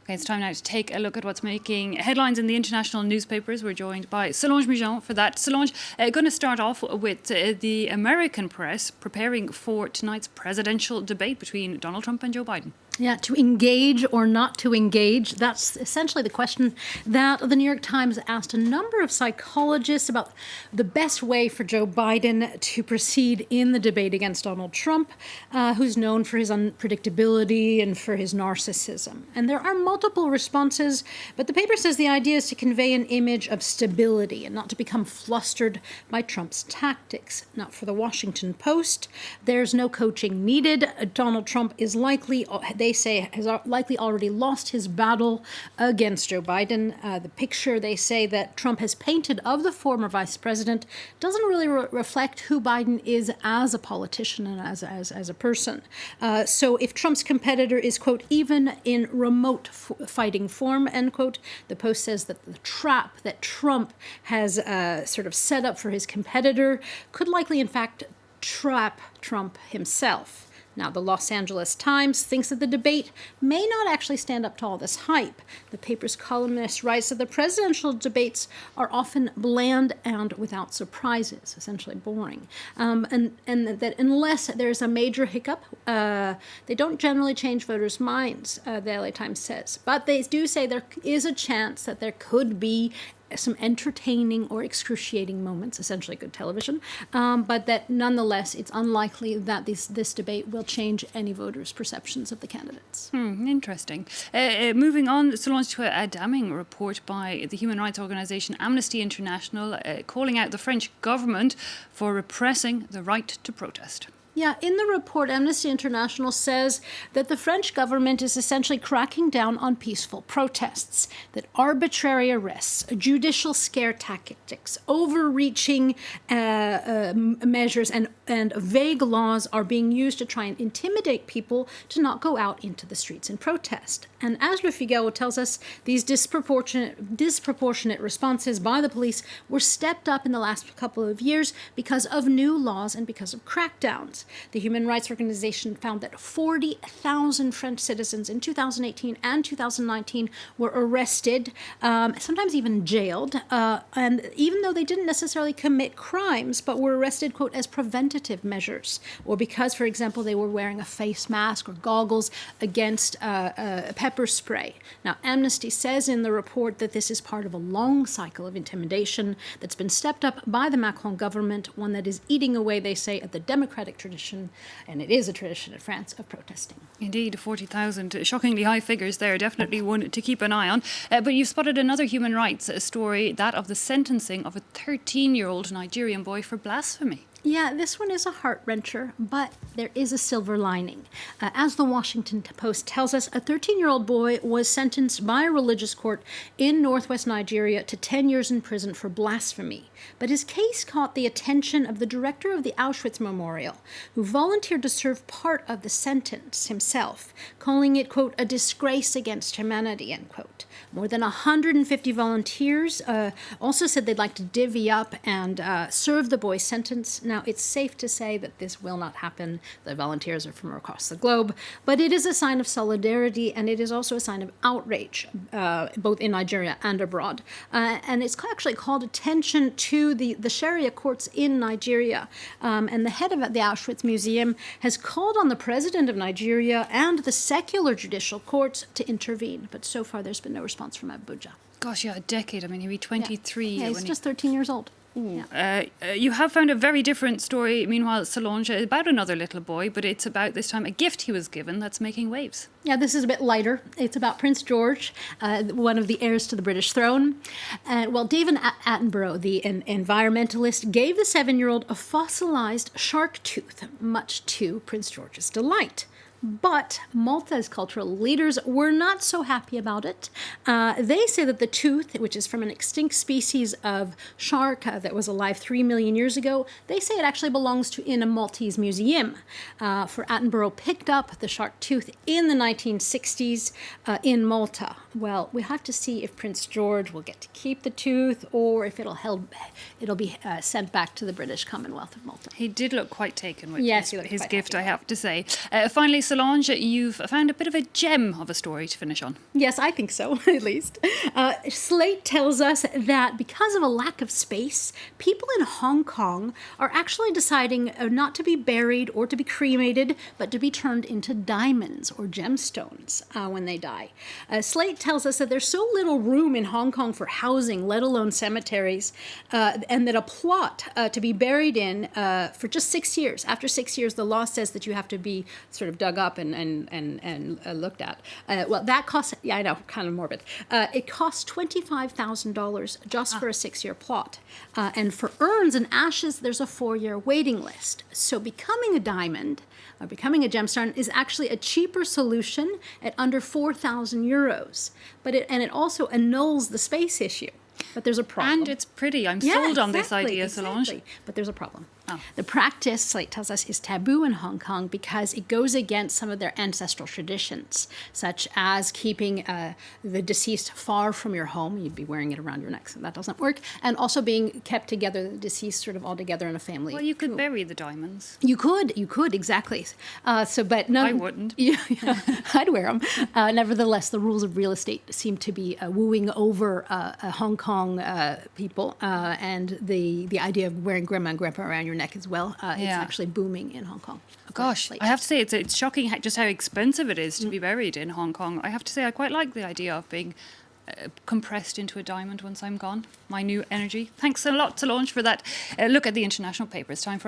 Okay, it's time now to take a look at what's making headlines in the international newspapers. We're joined by Solange Mijon for that. Solange, going to start off with the American press preparing for tonight's presidential debate between Donald Trump and Joe Biden. Yeah, to engage or not to engage, that's essentially the question that the New York Times asked a number of psychologists about the best way for Joe Biden to proceed in the debate against Donald Trump, who's known for his unpredictability and for his narcissism. And there are multiple responses, but the paper says the idea is to convey an image of stability and not to become flustered by Trump's tactics. Now, for the Washington Post, there's no coaching needed. Donald Trump is likely, they say, has likely already lost his battle against Joe Biden. The picture, they say, that Trump has painted of the former vice president doesn't really reflect who Biden is as a politician and as a person. So if Trump's competitor is, quote, even in remote fighting form, end quote, the Post says that the trap that Trump has sort of set up for his competitor could likely, in fact, trap Trump himself. Now, the Los Angeles Times thinks that the debate may not actually stand up to all this hype. The paper's columnist writes that the presidential debates are often bland and without surprises, essentially boring, and that unless there's a major hiccup, they don't generally change voters' minds, the LA Times says. But they do say there is a chance that there could be some entertaining or excruciating moments, essentially good television, but that nonetheless it's unlikely that this debate will change any voters' perceptions of the candidates. Interesting. Moving on, Solange, to a damning report by the human rights organisation Amnesty International calling out the French government for repressing the right to protest. Yeah, in the report, Amnesty International says that the French government is essentially cracking down on peaceful protests, that arbitrary arrests, judicial scare tactics, overreaching measures, and vague laws are being used to try and intimidate people to not go out into the streets and protest. And as Le Figaro tells us, these disproportionate responses by the police were stepped up in the last couple of years because of new laws and because of crackdowns. The Human Rights Organization found that 40,000 French citizens in 2018 and 2019 were arrested, sometimes even jailed, and even though they didn't necessarily commit crimes, but were arrested, quote, as preventative measures, or because, for example, they were wearing a face mask or goggles against pepper spray. Now, Amnesty says in the report that this is part of a long cycle of intimidation that's been stepped up by the Macron government, one that is eating away, they say, at the democratic tradition, and it is a tradition in France, of protesting. Indeed, 40,000, shockingly high figures there, definitely one to keep an eye on. But you've spotted another human rights story, that of the sentencing of a 13-year-old Nigerian boy for blasphemy. Yeah, this one is a heart-wrencher, but there is a silver lining. As the Washington Post tells us, a 13-year-old boy was sentenced by a religious court in northwest Nigeria to 10 years in prison for blasphemy. But his case caught the attention of the director of the Auschwitz Memorial, who volunteered to serve part of the sentence himself, calling it, quote, a disgrace against humanity, end quote. More than 150 volunteers also said they'd like to divvy up and serve the boy's sentence. Now, it's safe to say that this will not happen. The volunteers are from across the globe, but it is a sign of solidarity, and it is also a sign of outrage, both in Nigeria and abroad. And it's actually called attention to the Sharia courts in Nigeria. And the head of the Auschwitz Museum has called on the president of Nigeria and the secular judicial courts to intervene. But so far, there's been no response from Abuja. Gosh, yeah, a decade. I mean, he'll be 23. Yeah, he's just 13 years old. Yeah. You have found a very different story, meanwhile, Solange, about another little boy, but it's about, this time, a gift he was given that's making waves. Yeah, this is a bit lighter. It's about Prince George, one of the heirs to the British throne. Well, David Attenborough, the environmentalist, gave the 7-year-old a fossilized shark tooth, much to Prince George's delight. But Malta's cultural leaders were not so happy about it. They say that the tooth, which is from an extinct species of shark that was alive 3 million years ago, they say it actually belongs in a Maltese museum. For Attenborough picked up the shark tooth in the 1960s in Malta. Well, we have to see if Prince George will get to keep the tooth or if it'll be sent back to the British Commonwealth of Malta. He did look quite taken with his gift, I have to say. Finally, Solange, you've found a bit of a gem of a story to finish on. Yes, I think so, at least. Slate tells us that because of a lack of space, people in Hong Kong are actually deciding not to be buried or to be cremated, but to be turned into diamonds or gemstones when they die. Slate tells us that there's so little room in Hong Kong for housing, let alone cemeteries, and that a plot to be buried in for just 6 years. After 6 years, the law says that you have to be sort of dug up and looked at. Well, that costs, yeah, I know, kind of morbid. It costs $25,000 just for a 6-year plot. And for urns and ashes, there's a 4-year waiting list. So becoming a diamond or becoming a gemstone is actually a cheaper solution at under 4,000 euros. But it also annuls the space issue. But there's a problem. And it's pretty. I'm sold on this idea, Solange. Exactly. But there's a problem. The practice, Slate tells us, is taboo in Hong Kong because it goes against some of their ancestral traditions, such as keeping the deceased far from your home. You'd be wearing it around your neck, so that doesn't work. And also being kept together, the deceased sort of all together in a family. Well, you could bury the diamonds. You could, exactly. But no, I wouldn't. Yeah, I'd wear them. Nevertheless, the rules of real estate seem to be wooing over Hong Kong people, and the idea of wearing grandma and grandpa around your neck as well. It's actually booming in Hong Kong. Gosh, I have to say it's shocking just how expensive it is to be buried in Hong Kong. I have to say I quite like the idea of being compressed into a diamond once I'm gone. My new energy. Thanks a lot, Solange, for that look at the international papers. Time for us